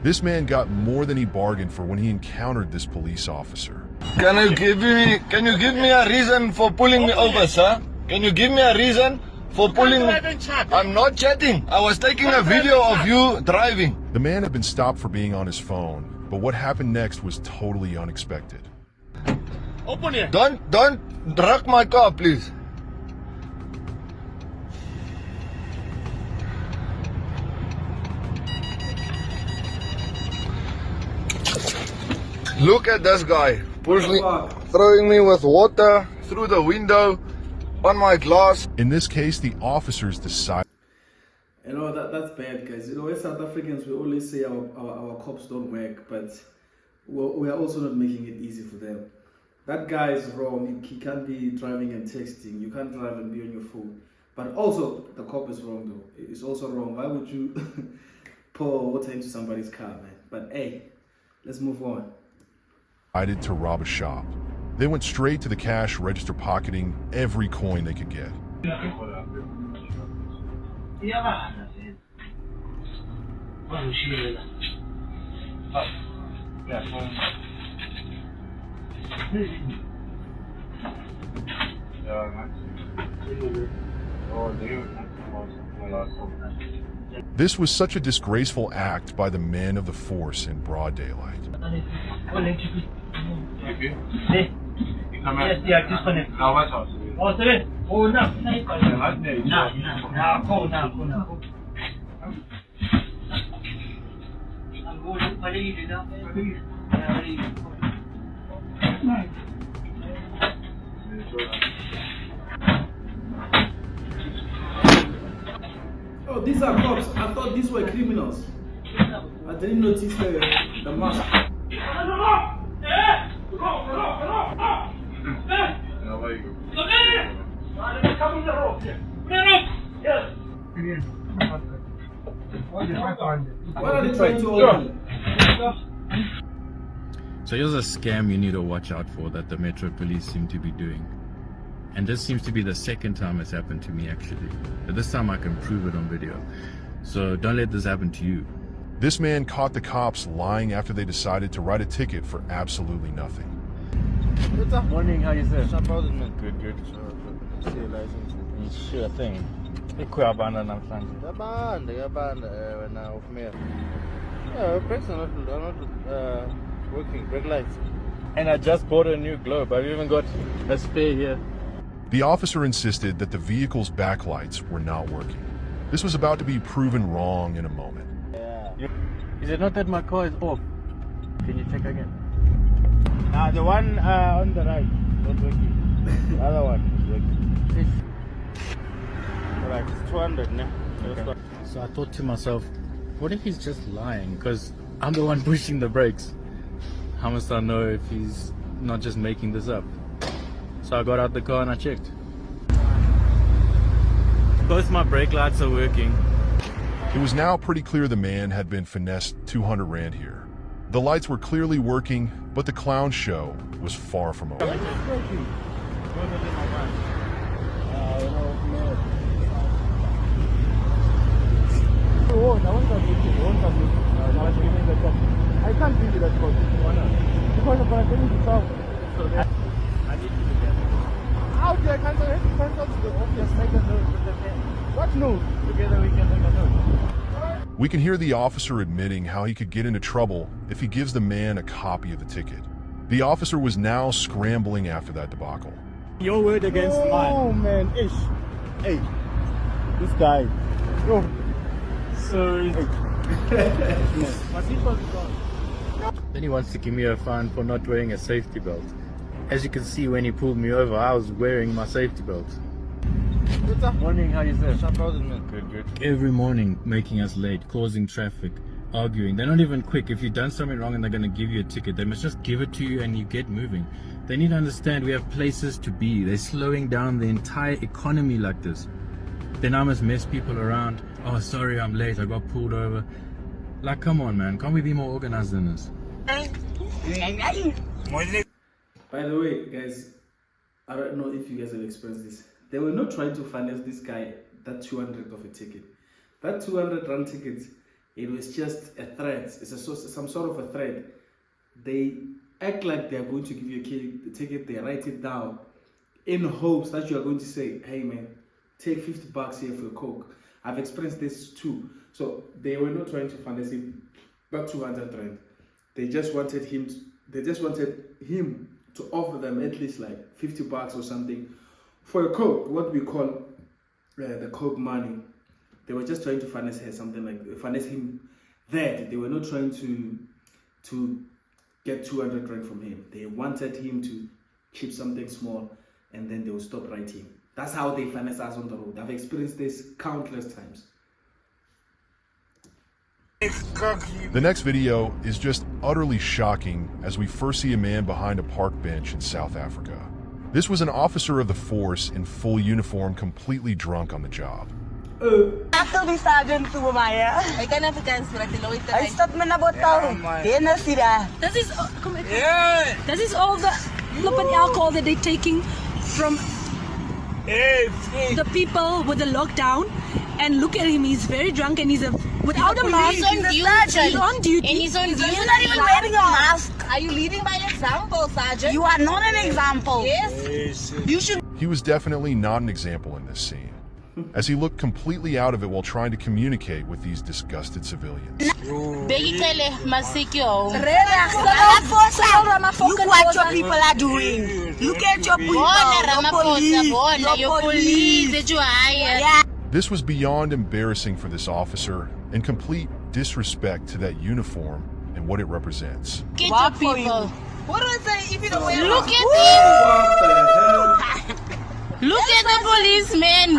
This man got more than he bargained for when he encountered this police officer. Can you give me a reason for pulling me over, sir? Can you give me a reason for pulling me? I'm not chatting. I was taking a video of you driving. The man had been stopped for being on his phone, but what happened next was totally unexpected. Open it. Don't wreck my car, please. Look at this guy, throwing me with water through the window on my glass. In this case, the officers decided. You know, that's bad, guys. You know, as South Africans, we always say our cops don't work, but we are also not making it easy for them. That guy is wrong. He can't be driving and texting. You can't drive and be on your phone. But also, the cop is wrong, though. It's also wrong. Why would you pour water into somebody's car, man? But hey, let's move on. Decided to rob a shop. They went straight to the cash register, pocketing every coin they could get. This was such a disgraceful act by the men of the force in broad daylight. Oh, these are cops. I thought these were criminals. I didn't notice the mask. What are they trying to open? So here's a scam you need to watch out for that the Metro Police seem to be doing. And this seems to be the second time it's happened to me, actually. But this time I can prove it on video. So don't let this happen to you. This man caught the cops lying after they decided to write a ticket for absolutely nothing. Morning, how you say? Good. See your license. Sure thing. Ikwabana namhlanje. Yabanda, wena ufumela. Yeah, brakes are not working, brake lights. And I just bought a new globe. I've even got a spare here. The officer insisted that the vehicle's backlights were not working. This was about to be proven wrong in a moment. Yeah. Is it not that my car is off? Can you check again? Now the one on the right, not working. The other one is working. Alright, it's 200 now. Okay. So I thought to myself, what if he's just lying? Because I'm the one pushing the brakes. How must I know if he's not just making this up? So I got out the car and I checked. Both my brake lights are working. It was now pretty clear the man had been finessed 200 Rand here. The lights were clearly working, but the clown show was far from over. I can't give you that code. Because I'm going to tell you to solve. I need to do that. How do I cancel it? Cancel the obvious second note with the pen. What note? Together we can make a note. We can hear the officer admitting how he could get into trouble if he gives the man a copy of the ticket. The officer was now scrambling after that debacle. Your word against mine. Oh man, ish. Hey, this guy. Yo. So My seatbelt is gone. then he wants to give me a fine for not wearing a safety belt. As you can see, when he pulled me over, I was wearing my safety belt. What's up? Morning, how you say? Good. Every morning, making us late, causing traffic, arguing. They're not even quick. If you've done something wrong and they're going to give you a ticket, they must just give it to you and you get moving. They need to understand we have places to be. They're slowing down the entire economy like this. Then I must mess people around. Oh, sorry, I'm late. I got pulled over. Like, come on, man. Can't we be more organized than this? By the way, guys, I don't know if you guys have experienced this. They were not trying to finance this guy that 200 of a ticket. That 200 rand ticket, It was just a threat. It's some sort of a threat. They act like they are going to give you a ticket. They write it down in hopes that you are going to say, "Hey man, take $50 here for a Coke." I've experienced this too. So they were not trying to finance him, not 200 rand. They just wanted him. To offer them at least like $50 or something for a Coke. What we call the Coke money. They were just trying to finance him. That they were not trying to get 200 rand from him. They wanted him to keep something small, and then they will stop writing. That's how they finance us on the road. I've experienced this countless times. The next video is just utterly shocking as we first see a man behind a park bench in South Africa. This was an officer of the force in full uniform, completely drunk on the job. After the sergeant to Maya. I can have a chance for I stopped my bottle. This is all the flippin' alcohol that they're taking from the people with the lockdown. And look at him, he's very drunk and he's without a mask. He's on duty. And he's not even wearing a mask. Are you leading by example, Sergeant? You are not an example. Yes. You should. He was definitely not an example in this scene, as he looked completely out of it while trying to communicate with these disgusted civilians. Look what your people are doing. Look at your people. Your police. Yeah. This was beyond embarrassing for this officer and complete disrespect to that uniform and what it represents. Get your people. What do I say if you don't wear Look at him! Look at the policeman.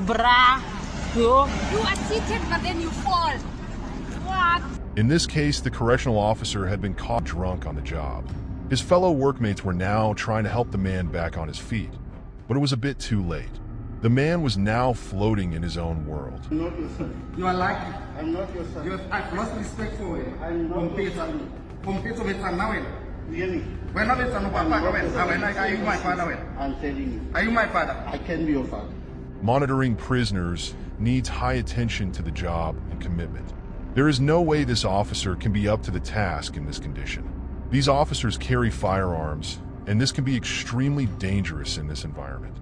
Bra. You are seated, but then you fall. What? In this case, the correctional officer had been caught drunk on the job. His fellow workmates were now trying to help the man back on his feet, but it was a bit too late. The man was now floating in his own world. I'm not your son. You are lucky. I'm not your son. I've lost respect for you. I'm not your son. Really? Are you my father? I'm telling you. Are you my father? I can be your father. Monitoring prisoners needs high attention to the job and commitment. There is no way this officer can be up to the task in this condition. These officers carry firearms, and this can be extremely dangerous in this environment.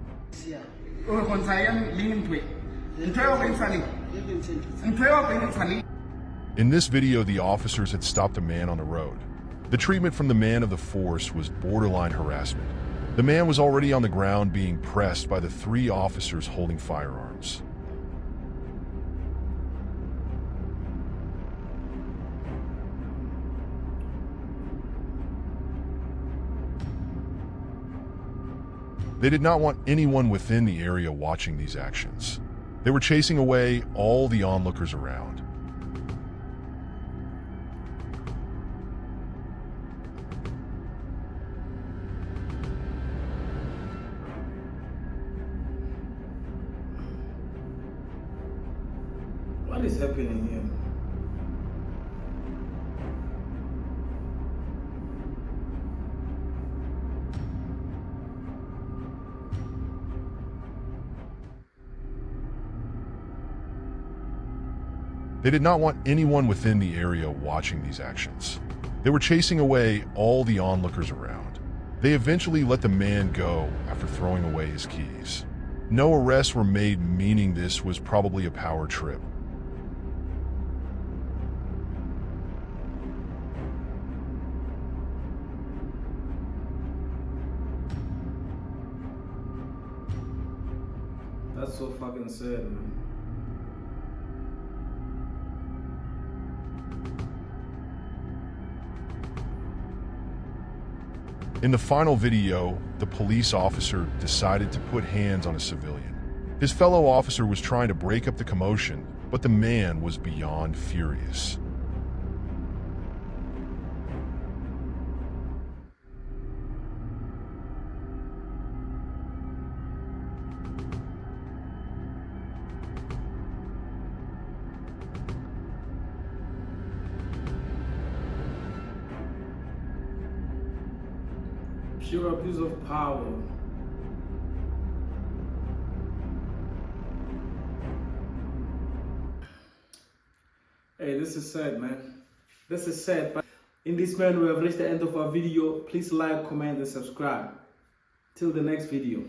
In this video, the officers had stopped a man on the road. The treatment from the man of the force was borderline harassment. The man was already on the ground being pressed by the 3 officers holding firearms. They did not want anyone within the area watching these actions. They were chasing away all the onlookers around. What is happening here? They did not want anyone within the area watching these actions. They were chasing away all the onlookers around. They eventually let the man go after throwing away his keys. No arrests were made, meaning this was probably a power trip. That's so fucking sad, man. In the final video, the police officer decided to put hands on a civilian. His fellow officer was trying to break up the commotion, but the man was beyond furious. Pure abuse of power. Hey, this is sad, man. This is sad. But in this man, we have reached the end of our video. Please like, comment, and subscribe. Till the next video.